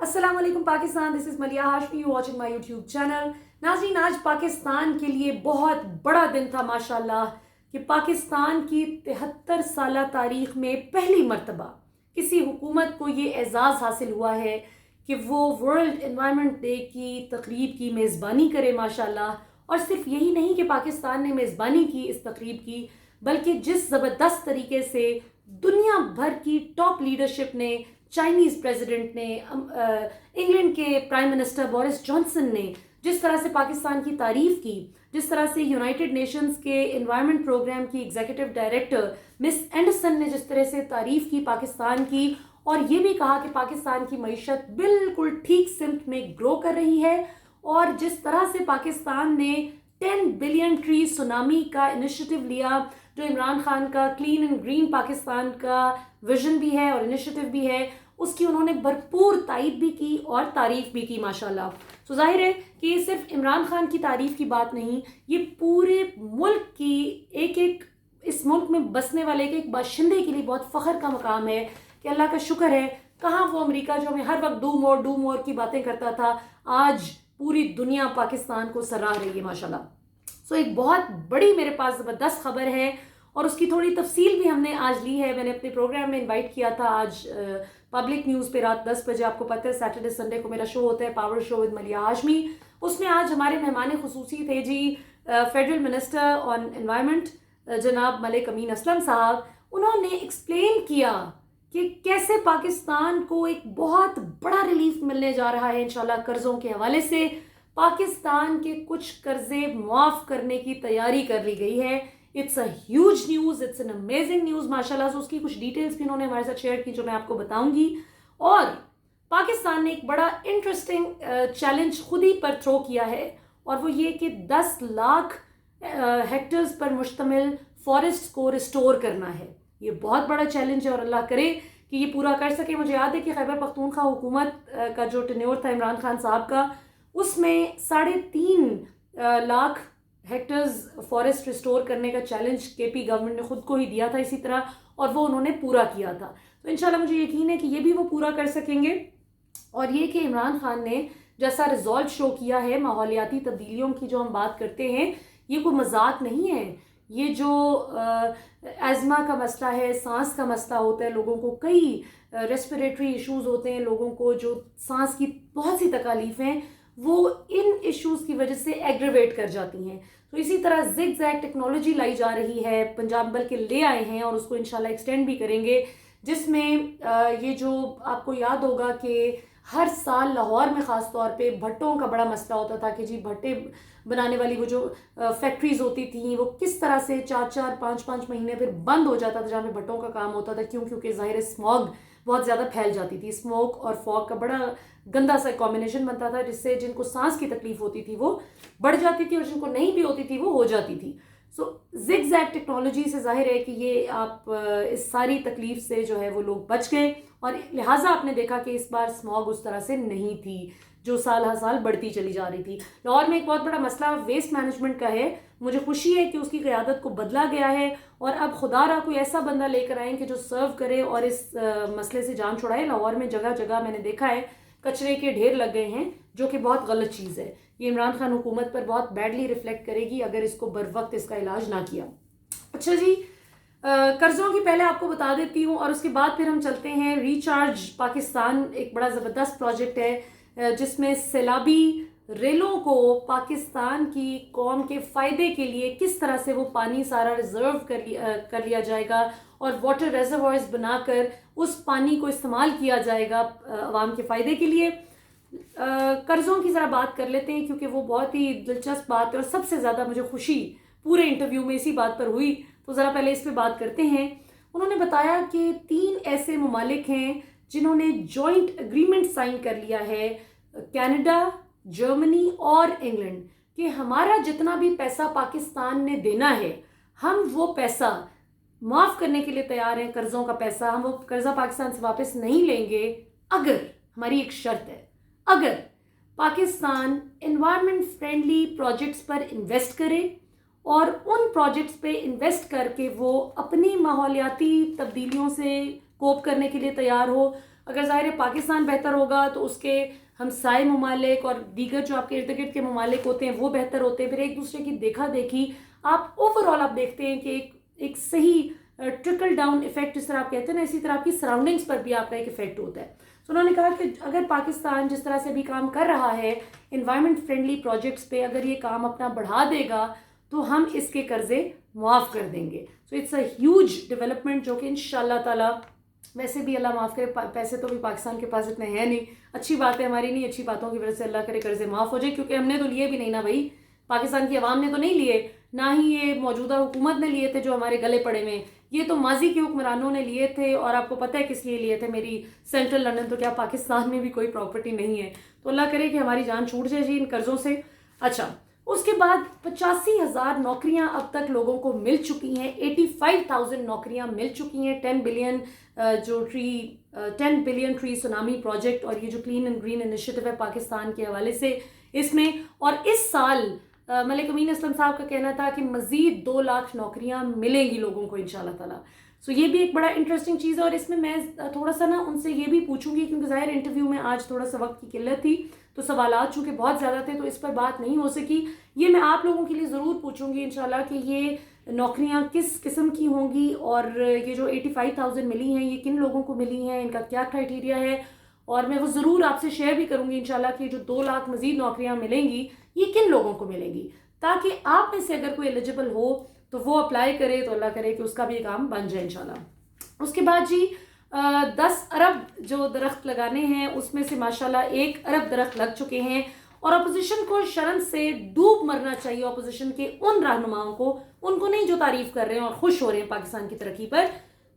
السلام علیکم Pakistan, this is Maliha Hashmi, you watching my YouTube channel. ناظرین، آج پاکستان کے لیے بہت بڑا دن تھا ماشاءاللہ کہ پاکستان کی 73 سالہ تاریخ میں پہلی مرتبہ کسی حکومت کو یہ اعزاز حاصل ہوا ہے کہ وہ ورلڈ انوائرمنٹ ڈے کی تقریب کی میزبانی کرے ماشاءاللہ۔ اور صرف یہی نہیں کہ پاکستان نے میزبانی کی اس تقریب کی، بلکہ جس زبردست طریقے سے دنیا بھر کی ٹاپ لیڈرشپ نے، چائنیز پریزیڈنٹ نے، انگلینڈ کے پرائم منسٹر بورس جانسن نے جس طرح سے پاکستان کی تعریف کی، جس طرح سے یونائٹڈ نیشنز کے انوائرمنٹ پروگرام کی ایگزیکٹو ڈائریکٹر مس اینڈرسن نے جس طرح سے تعریف کی پاکستان کی، اور یہ بھی کہا کہ پاکستان کی معیشت بالکل ٹھیک سمت میں گرو کر رہی ہے، اور جس طرح سے پاکستان نے 10 بلین ٹری سونامی کا انیشیٹو لیا، جو عمران خان کا کلین اینڈ گرین پاکستان کا ویژن بھی ہے اور انیشیٹو بھی ہے، اس کی انہوں نے بھرپور تائید بھی کی اور تعریف بھی کی ماشاءاللہ۔ تو ظاہر ہے کہ یہ صرف عمران خان کی تعریف کی بات نہیں، یہ پورے ملک کی اس ملک میں بسنے والے ایک باشندے کے لیے بہت فخر کا مقام ہے کہ اللہ کا شکر ہے، کہاں وہ امریکہ جو ہمیں ہر وقت ڈو مور کی باتیں کرتا تھا، آج پوری دنیا پاکستان کو سراہ رہی ہے ماشاءاللہ۔ ایک بہت بڑی میرے پاس زبردست خبر ہے، اور اس کی تھوڑی تفصیل بھی ہم نے آج لی ہے۔ میں نے اپنے پروگرام میں انوائٹ کیا تھا آج پبلک نیوز پہ رات 10 بجے، آپ کو پتہ ہے سیٹرڈے سنڈے کو میرا شو ہوتا ہے power show with Maliha Hashmi. اس میں آج ہمارے مہمان خصوصی تھے جی فیڈرل منسٹر آن انوائرمنٹ جناب ملک امین اسلم صاحب۔ انہوں نے ایکسپلین کیا کہ کیسے پاکستان کو ایک بہت بڑا ریلیف ملنے جا رہا ہے انشاءاللہ قرضوں کے حوالے سے۔ پاکستان کے کچھ قرضے معاف کرنے کی تیاری کر لی گئی ہے۔ It's a huge news, it's an amazing news ماشاءاللہ۔ سے اس کی کچھ ڈیٹیلز بھی انہوں نے ہمارے ساتھ شیئر کی جو میں آپ کو بتاؤں گی۔ اور پاکستان نے ایک بڑا انٹرسٹنگ چیلنج خود ہی پر تھرو کیا ہے، اور وہ یہ کہ 10 لاکھ ہیکٹرز پر مشتمل فارسٹ کو ریسٹور کرنا ہے۔ یہ بہت بڑا چیلنج ہے، اور اللہ کرے کہ یہ پورا کر سکے۔ مجھے یاد ہے کہ خیبر پختونخوا حکومت کا جو ٹینیور تھا عمران خان صاحب کا، اس میں 3.5 لاکھ ہیکٹرز فارسٹ ریسٹور کرنے کا چیلنج کے پی گورنمنٹ نے خود کو ہی دیا تھا اسی طرح، اور وہ انہوں نے پورا کیا تھا۔ تو انشاءاللہ مجھے یقین ہے کہ یہ بھی وہ پورا کر سکیں گے۔ اور یہ کہ عمران خان نے جیسا ریزالٹ شو کیا ہے ماحولیاتی تبدیلیوں کی جو ہم بات کرتے ہیں، یہ کوئی مذاق نہیں ہے۔ یہ جو ایزما کا مسئلہ ہے، سانس کا مسئلہ ہوتا ہے، لوگوں کو کئی ریسپریٹری ایشوز ہوتے ہیں، لوگوں کو جو سانس کی بہت سی تکالیفیں وہ ان ایشوز کی وجہ سے ایگریویٹ کر جاتی ہیں۔ تو اسی طرح زگ زیگ ٹیکنالوجی لائی جا رہی ہے، پنجاب بلکہ لے آئے ہیں، اور اس کو انشاءاللہ ایکسٹینڈ بھی کریں گے، جس میں یہ جو آپ کو یاد ہوگا کہ ہر سال لاہور میں خاص طور پہ بھٹوں کا بڑا مسئلہ ہوتا تھا کہ جی بھٹے بنانے والی وہ جو فیکٹریز ہوتی تھیں، وہ کس طرح سے 4 5 مہینے پھر بند ہو جاتا تھا جہاں پہ بھٹوں کا کام ہوتا تھا، کیونکہ ظاہر اسموگ بہت زیادہ پھیل جاتی تھی۔ اسموک اور فوگ کا بڑا گندا سا کمبینیشن بنتا تھا، جس سے جن کو سانس کی تکلیف ہوتی تھی وہ بڑھ جاتی تھی، اور جن کو نہیں بھی ہوتی تھی وہ ہو جاتی تھی۔ زگ زیگ ٹیکنالوجی سے ظاہر ہے کہ یہ آپ اس ساری تکلیف سے جو ہے وہ لوگ بچ گئے، اور لہٰذا آپ نے دیکھا کہ اس بار اسموگ اس طرح سے نہیں تھی جو سال ہر سال بڑھتی چلی جا رہی تھی۔ لاہور میں ایک بہت بڑا مسئلہ ویسٹ مینجمنٹ کا ہے، مجھے خوشی ہے کہ اس کی قیادت کو بدلا گیا ہے، اور اب خدا را کوئی ایسا بندہ لے کر آئیں کہ جو سرو کرے اور اس مسئلے سے جان چھڑائے۔ لاہور میں جگہ جگہ میں نے دیکھا ہے کچرے کے ڈھیر لگ گئے ہیں، جو کہ بہت غلط چیز ہے۔ یہ عمران خان حکومت پر بہت بیڈلی ریفلیکٹ کرے گی اگر اس کو بر وقت اس کا علاج نہ کیا۔ اچھا جی، قرضوں کی پہلے آپ کو بتا دیتی ہوں، اور اس کے بعد پھر ہم چلتے ہیں ریچارج پاکستان۔ ایک بڑا زبردست پروجیکٹ ہے جس میں سیلابی ریلوں کو پاکستان کی قوم کے فائدے کے لیے کس طرح سے وہ پانی سارا ریزرو کر لیا جائے گا، اور واٹر ریزروائرز بنا کر اس پانی کو استعمال کیا جائے گا عوام کے فائدے کے لیے۔ قرضوں کی ذرا بات کر لیتے ہیں کیونکہ وہ بہت ہی دلچسپ بات ہے، اور سب سے زیادہ مجھے خوشی پورے انٹرویو میں اسی بات پر ہوئی، تو ذرا پہلے اس پہ بات کرتے ہیں۔ انہوں نے بتایا کہ 3 ایسے ممالک ہیں جنہوں نے جوائنٹ اگریمنٹ سائن کر لیا ہے، کینیڈا، جرمنی اور انگلینڈ، کہ ہمارا جتنا بھی پیسہ پاکستان نے دینا ہے ہم وہ پیسہ معاف کرنے کے لیے تیار ہیں۔ قرضوں کا پیسہ ہم وہ قرضہ پاکستان سے واپس نہیں لیں گے، اگر ہماری ایک شرط ہے، اگر پاکستان انوائرمنٹ فرینڈلی پروجیکٹس پر انویسٹ کرے، اور ان پروجیکٹس پہ انویسٹ کر کے وہ اپنی ماحولیاتی تبدیلیوں سے کوپ کرنے کے لیے تیار ہو، اگر ظاہر ہے پاکستان بہتر ہوگا تو اس کے ہمسائے ممالک اور دیگر جو آپ کے ارد گرد کے ممالک ہوتے ہیں وہ بہتر ہوتے ہیں. پھر ایک دوسرے کی دیکھا دیکھی آپ اوور آل آپ دیکھتے ہیں کہ ایک صحیح ٹرکل ڈاؤن ایفیکٹ جس طرح آپ کہتے ہیں نا, اسی طرح آپ کی سراؤنڈنگس پر بھی آپ کا ایک ایفیکٹ ہوتا ہے. تو انہوں نے کہا کہ اگر پاکستان جس طرح سے بھی کام کر رہا ہے انوائرمنٹ فرینڈلی پروجیکٹس پہ, اگر یہ کام اپنا بڑھا دے گا تو ہم اس کے قرضے معاف کر دیں گے. So it's a huge development جو کہ انشاءاللہ تعالیٰ, ویسے بھی اللہ معاف کرے, پیسے تو بھی پاکستان کے پاس اتنے ہیں نہیں, اچھی بات ہے ہماری نہیں, اچھی باتوں کی وجہ سے اللہ کرے قرضے معاف ہو جائے, کیونکہ ہم نے تو لیے بھی نہیں نا بھائی, پاکستان کی عوام نے تو نہیں لیے, نہ ہی یہ موجودہ حکومت نے لیے تھے جو ہمارے گلے پڑے ہوئے ہیں, یہ تو ماضی کے حکمرانوں نے لیے تھے. اور آپ کو پتہ ہے کس لیے لیے تھے, میری سینٹرل لنڈن تو کیا پاکستان میں بھی کوئی پراپرٹی نہیں ہے, تو اللہ کرے کہ ہماری جان چھوٹ جائے جی ان قرضوں سے. اچھا, اس کے بعد 85,000 نوکریاں اب تک لوگوں کو مل چکی ہیں, 85,000 نوکریاں مل چکی ہیں. 10 بلین ٹری سونامی پروجیکٹ اور یہ جو کلین اینڈ گرین انیشیٹو ہے پاکستان کے حوالے سے اس میں, اور اس سال ملک امین اسلم صاحب کا کہنا تھا کہ مزید 2 لاکھ نوکریاں ملیں گی لوگوں کو انشاءاللہ تعالیٰ. سو یہ بھی ایک بڑا انٹرسٹنگ چیز ہے, اور اس میں تھوڑا سا نا ان سے یہ بھی پوچھوں گی, کیونکہ ظاہر انٹرویو میں آج تھوڑا سا وقت کی قلت تھی تو سوالات چونکہ بہت زیادہ تھے تو اس پر بات نہیں ہو سکی. یہ میں آپ لوگوں کے لیے ضرور پوچھوں گی انشاءاللہ کہ یہ نوکریاں کس قسم کی ہوں گی, اور یہ جو 85,000 ملی ہیں یہ کن لوگوں کو ملی ہیں, ان کا کیا کرائٹیریا ہے, اور میں وہ ضرور آپ سے شیئر بھی کروں گی انشاءاللہ کہ جو 2 لاکھ مزید نوکریاں ملیں گی یہ کن لوگوں کو ملیں گی, تاکہ آپ میں سے اگر کوئی ایلیجیبل ہو تو وہ اپلائی کرے, تو اللہ کرے کہ اس کا بھی کام بن جائے انشاءاللہ. اس کے بعد جی 10 ارب جو درخت لگانے ہیں اس میں سے ماشاءاللہ 1 ارب درخت لگ چکے ہیں, اور اپوزیشن کو شرم سے ڈوب مرنا چاہیے, اپوزیشن کے ان رہنماؤں کو, ان کو نہیں جو تعریف کر رہے ہیں اور خوش ہو رہے ہیں پاکستان کی ترقی پر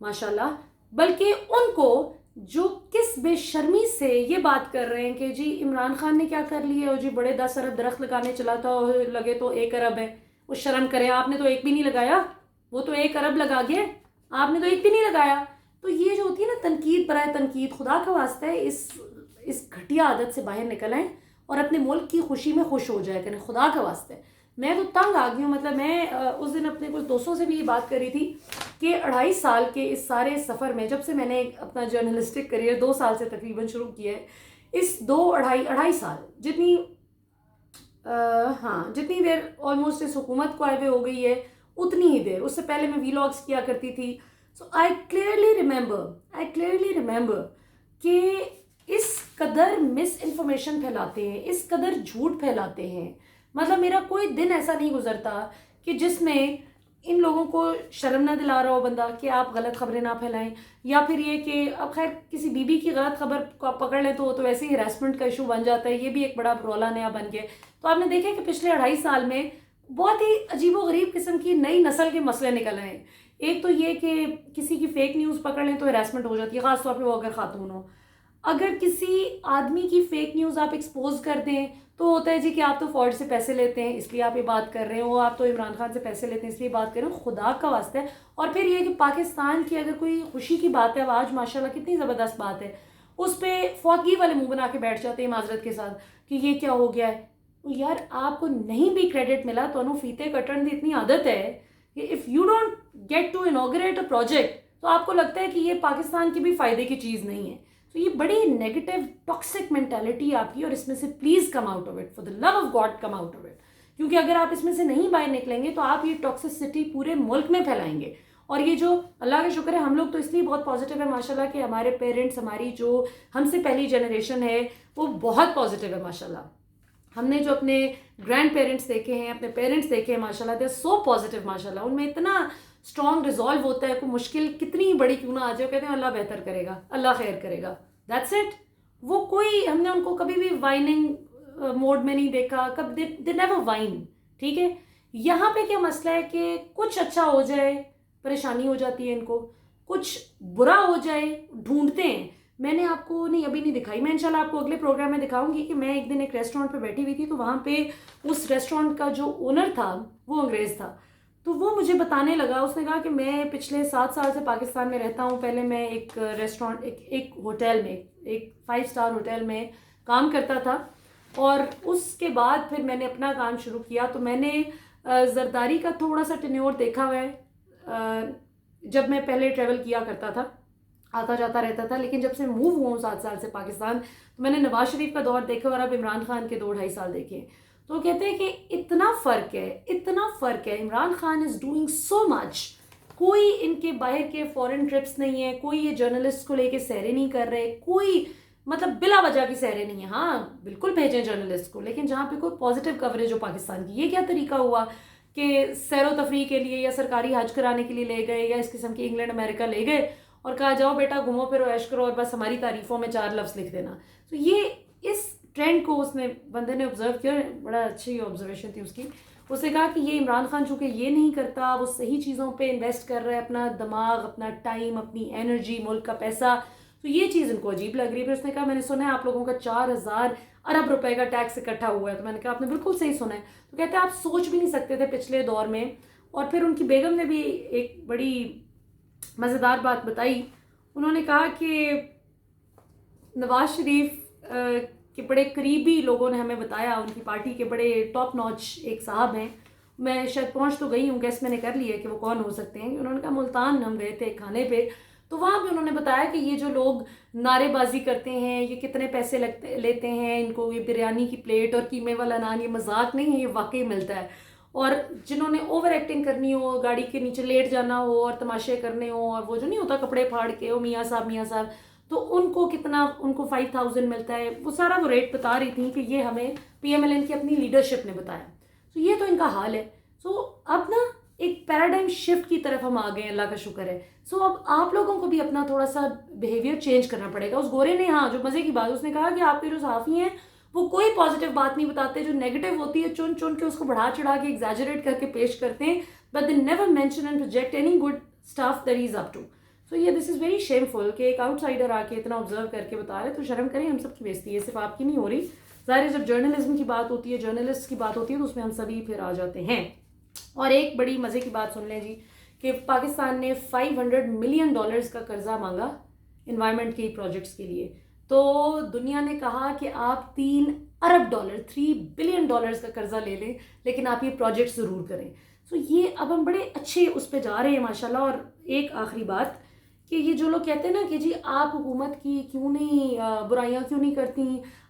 ماشاءاللہ, بلکہ ان کو جو کس بے شرمی سے یہ بات کر رہے ہیں کہ جی عمران خان نے کیا کر لیا, اور جی بڑے 10 ارب درخت لگانے چلا تھا اور لگے تو 1 ارب ہے. وہ شرم کریں, آپ نے تو ایک بھی نہیں لگایا, وہ تو 1 ارب لگا گیا, آپ نے تو ایک بھی نہیں لگایا. تو یہ جو ہوتی ہے نا تنقید برائے تنقید, خدا کا واسطہ ہے اس گھٹیا عادت سے باہر نکل آئیں اور اپنے ملک کی خوشی میں خوش ہو جائے کریں, خدا کا واسطہ ہے. میں تو تنگ آ گئی ہوں, مطلب میں اس دن اپنے کچھ دوستوں سے بھی یہ بات کر رہی تھی کہ 2.5 سال کے اس سارے سفر میں, جب سے میں نے اپنا جرنلسٹک کریئر 2 سال سے تقریباً شروع کیا ہے, اس 2-2.5 سال جتنی دیر آلموسٹ اس حکومت کو آئے ہوئے ہو گئی ہے اتنی ہی دیر, اس سے پہلے میں ویلاگس کیا کرتی تھی. سو آئی کلیئرلی ریممبر کہ اس قدر مس انفارمیشن پھیلاتے ہیں, اس قدر جھوٹ پھیلاتے ہیں, مطلب میرا کوئی دن ایسا نہیں گزرتا کہ جس میں ان لوگوں کو شرم نہ دلا رہا ہو بندہ کہ آپ غلط خبریں نہ پھیلائیں, یا پھر یہ کہ اب خیر کسی بیوی کی غلط خبر کو آپ پکڑ لیں تو ویسے ہی ہراسمنٹ کا ایشو بن جاتا ہے, یہ بھی ایک بڑا رولا نیا بن گیا. تو آپ نے دیکھا کہ پچھلے 2.5 سال میں بہت ہی عجیب و غریب قسم کی نئی نسل کے مسئلے نکل آئے ہیں. ایک تو یہ کہ کسی کی فیک نیوز پکڑ لیں تو ہراسمنٹ ہو جاتی ہے, خاص طور پہ وہ اگر خاتون ہو. اگر کسی آدمی کی فیک نیوز آپ ایکسپوز کر دیں تو ہوتا ہے جی کہ آپ تو فوج سے پیسے لیتے ہیں اس لیے آپ یہ بات کر رہے ہیں, وہ آپ تو عمران خان سے پیسے لیتے ہیں اس لیے بات کر رہے ہیں, خدا کا واسطہ ہے. اور پھر یہ کہ پاکستان کی اگر کوئی خوشی کی بات ہے, اب آج ماشاءاللہ کتنی زبردست بات ہے, اس پہ فوتگی والے منہ بنا کے بیٹھ جاتے ہیں معذرت کے ساتھ کہ یہ کیا ہو گیا ہے. یار آپ کو نہیں بھی کریڈٹ ملا تو انہوں فیتے کٹن دی اتنی عادت ہے کہ if you don't get to inaugurate a project تو آپ کو لگتا ہے کہ یہ پاکستان کی بھی فائدے کی چیز نہیں ہے. تو یہ بڑی نیگیٹو ٹاکسک مینٹیلٹی آپ کی, اور اس میں سے please come out of it, for the love of God come out of it, کیونکہ اگر آپ اس میں سے نہیں باہر نکلیں گے تو آپ یہ ٹاکسسٹی پورے ملک میں پھیلائیں گے. اور یہ جو اللہ کا شکر ہے ہم لوگ تو اس لیے بہت پازیٹیو ہے ماشاءاللہ کہ ہمارے پیرنٹس, ہماری جو ہم سے پہلی جنریشن ہے وہ بہت پازیٹیو ہے ماشاءاللہ. ہم نے جو اپنے گرینڈ پیرنٹس دیکھے ہیں, اپنے پیرنٹس دیکھے ہیں ماشاءاللہ, دے آر سو پازیٹیو ماشاءاللہ. ان میں اتنا اسٹرانگ ریزالو ہوتا ہے, کوئی مشکل کتنی بڑی کیوں نہ آ جائے, کہتے ہیں اللہ بہتر کرے گا, اللہ خیر کرے گا, دیٹس اٹ. وہ کوئی, ہم نے ان کو کبھی بھی وائننگ موڈ میں نہیں دیکھا, دے نیور وائن. ٹھیک ہے, یہاں پہ کیا مسئلہ ہے کہ کچھ اچھا ہو جائے پریشانی ہو جاتی ہے ان کو, کچھ برا ہو جائے ڈھونڈتے ہیں. میں نے آپ کو نہیں ابھی نہیں دکھائی, میں انشاءاللہ آپ کو اگلے پروگرام میں دکھاؤں گی کہ میں ایک دن ایک ریسٹورینٹ پہ بیٹھی ہوئی تھی, تو وہاں پہ اس ریسٹورینٹ کا جو اونر تھا وہ انگریز تھا. تو وہ مجھے بتانے لگا, اس نے کہا کہ میں پچھلے 7 سال سے پاکستان میں رہتا ہوں. پہلے میں ایک ریسٹورینٹ ایک ہوٹل میں, ایک 5 اسٹار ہوٹل میں کام کرتا تھا, اور اس کے بعد پھر میں نے اپنا کام شروع کیا. تو میں نے زرداری کا تھوڑا سا ٹینیور دیکھا ہوا ہے جب میں پہلے ٹریول کیا کرتا تھا. آتا جاتا رہتا تھا. لیکن جب سے موو ہوا ہوں 7 سال سے پاکستان, تو میں نے نواز شریف کا دور دیکھا اور اب عمران خان کے 2-2.5 سال دیکھے. تو وہ کہتے ہیں کہ اتنا فرق ہے, اتنا فرق ہے. Imran Khan is doing so much. کوئی ان کے باہر کے فورن ٹرپس نہیں ہے, کوئی یہ جرنلسٹ کو لے کے سیرے نہیں کر رہے, کوئی مطلب بلا وجہ کی سیرے نہیں ہیں. ہاں بالکل بھیجیں جرنلسٹ کو, لیکن جہاں پہ کوئی پازیٹیو کوریج ہو پاکستان کی. یہ کیا طریقہ ہوا کہ سیر و تفریح کے لیے یا سرکاری حج کرانے کے لیے لے گئے یا اس قسم کے انگلینڈ امریکہ لے گئے اور کہا جاؤ بیٹا گھومو پھرو عیش کرو اور بس ہماری تعریفوں میں 4 لفظ لکھ دینا. تو یہ اس ٹرینڈ کو اس نے بندے نے آبزرو کیا, بڑا اچھی آبزرویشن تھی اس کی. اس نے کہا کہ یہ عمران خان چونکہ یہ نہیں کرتا, وہ صحیح چیزوں پہ انویسٹ کر رہا ہے اپنا دماغ, اپنا ٹائم, اپنی انرجی, ملک کا پیسہ, تو یہ چیز ان کو عجیب لگ رہی ہے. پھر اس نے کہا میں نے سنا ہے آپ لوگوں کا 4,000 ارب روپے کا ٹیکس اکٹھا ہوا ہے. تو میں نے کہا آپ نے بالکل صحیح سنا ہے. تو کہتے ہیں آپ سوچ بھی نہیں سکتے تھے پچھلے دور میں. اور پھر ان کی بیگم نے بھی ایک بڑی مزیدار بات بتائی. انہوں نے کہا کہ نواز شریف کے بڑے قریبی لوگوں نے ہمیں بتایا, ان کی پارٹی کے بڑے ٹاپ نوچ ایک صاحب ہیں, میں شاید پہنچ تو گئی ہوں, گیس میں نے کر لی ہے کہ وہ کون ہو سکتے ہیں. انہوں نے کہا ملتان ہم گئے تھے کھانے پہ, تو وہاں بھی انہوں نے بتایا کہ یہ جو لوگ نعرے بازی کرتے ہیں یہ کتنے پیسے لیتے ہیں, ان کو یہ بریانی کی پلیٹ اور قیمے والا نان یہ مذاق نہیں ہے, یہ واقعی ملتا ہے. اور جنہوں نے اوور ایکٹنگ کرنی ہو, گاڑی کے نیچے لیٹ جانا ہو اور تماشے کرنے ہو, اور وہ جو نہیں ہوتا کپڑے پھاڑ کے او میاں صاحب, تو ان کو کتنا, ان کو 5,000 ملتا ہے. وہ سارا وہ ریٹ بتا رہی تھیں کہ یہ ہمیں پی ایم ایل این کی اپنی لیڈرشپ نے بتایا. تو یہ تو ان کا حال ہے. سو اب نا ایک پیراڈائم شفٹ کی طرف ہم آ گئے ہیں, اللہ کا شکر ہے. سو اب آپ لوگوں کو بھی اپنا تھوڑا سا بیہیویئر چینج کرنا پڑے گا. اس گورے نے, ہاں جو مزے کی بات, اس نے کہا کہ آپ کے جو صحافی ہیں وہ کوئی پازیٹیو بات نہیں بتاتے, جو نیگیٹو ہوتی ہے چن چن کے اس کو بڑھا چڑھا کے ایگزیجریٹ کر کے پیش کرتے ہیں, but they never mention and project any good staff that is up to. So یہ دس از ویری شیم فل کہ ایک آؤٹ سائڈر آ کے اتنا آبزرو کر کے بتا رہے. تو شرم کریں, ہم سب کی بےزتی ہے, صرف آپ کی نہیں ہو رہی. ظاہر ہے جب جرنلزم کی بات ہوتی ہے, جرنلسٹ کی بات ہوتی ہے, تو اس میں ہم سبھی پھر آ جاتے ہیں. اور ایک بڑی مزے کی بات سن لیں جی, کہ پاکستان نے $500 ملین کا قرضہ مانگا انوائرمنٹ کے پروجیکٹس کے لیے. تو دنیا نے کہا کہ آپ $3 ارب $3 بلین کا قرضہ لے لیں, لیکن آپ یہ پروجیکٹ ضرور کریں. سو یہ اب ہم بڑے اچھے اس پہ جا رہے ہیں ماشاءاللہ. اور ایک آخری بات کہ یہ جو لوگ کہتے ہیں نا کہ جی آپ حکومت کی کیوں نہیں برائیاں کیوں نہیں کرتی,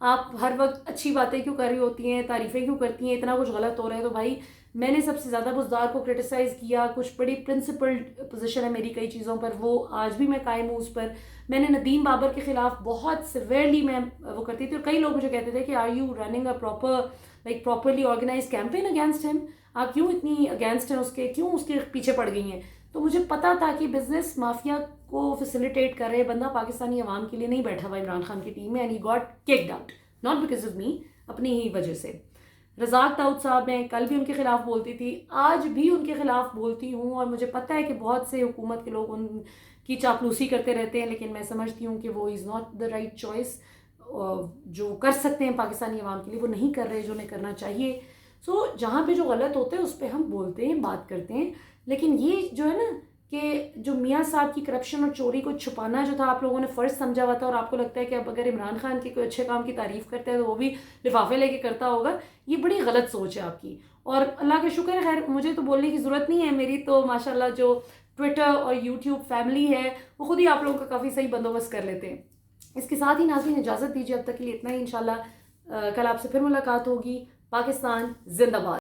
آپ ہر وقت اچھی باتیں کیوں کر رہی ہوتی ہیں, تعریفیں کیوں کرتی ہیں, اتنا کچھ غلط ہو رہا ہے. تو بھائی میں نے سب سے زیادہ بزدار کو کرٹیسائز کیا, کچھ بڑی پرنسپلڈ پوزیشن ہے میری کئی چیزوں پر, وہ آج بھی میں قائم ہوں اس پر. میں نے ندیم بابر کے خلاف بہت سیویئرلی میں وہ کرتی تھی, اور کئی لوگ مجھے کہتے تھے کہ are you running a properly organise campaign against ہم, آپ کیوں اتنی اگینسٹ ہیں اس کے, کیوں اس کے پیچھے پڑ گئی ہیں. تو مجھے پتا تھا کہ بزنس مافیا کو فیسیلیٹیٹ کر رہے بندہ پاکستانی عوام کے لیے نہیں بیٹھا ہوا عمران خان کی ٹیم میں, and he got cooked out not because of me, اپنی ہی وجہ سے. رزاق داؤد صاحب ہیں, کل بھی ان کے خلاف بولتی تھی, آج بھی ان کے خلاف بولتی ہوں, اور مجھے پتہ ہے کہ بہت سے حکومت کے لوگ ان کی چاپلوسی کرتے رہتے ہیں, لیکن میں سمجھتی ہوں کہ وہ is not the right choice. جو کر سکتے ہیں پاکستانی عوام کے لیے وہ نہیں کر رہے جو انہیں کرنا چاہیے. سو جہاں پہ جو غلط ہوتے ہیں اس پہ ہم بولتے ہیں, بات کرتے ہیں. لیکن یہ جو ہے نا کہ جو میاں صاحب کی کرپشن اور چوری کو چھپانا جو تھا آپ لوگوں نے فرض سمجھا ہوا تھا, اور آپ کو لگتا ہے کہ اب اگر عمران خان کے کوئی اچھے کام کی تعریف کرتا ہے تو وہ بھی لفافے لے کے کرتا ہوگا, یہ بڑی غلط سوچ ہے آپ کی. اور اللہ کا شکر ہے, خیر مجھے تو بولنے کی ضرورت نہیں ہے, میری تو ماشاءاللہ جو ٹویٹر اور یوٹیوب فیملی ہے وہ خود ہی آپ لوگوں کا کافی صحیح بندوبست کر لیتے ہیں. اس کے ساتھ ہی ناظرین اجازت دیجیے اب تک کے لیے اتنا ہی. انشاءاللہ کل آپ سے پھر ملاقات ہوگی. پاکستان زندہ باد.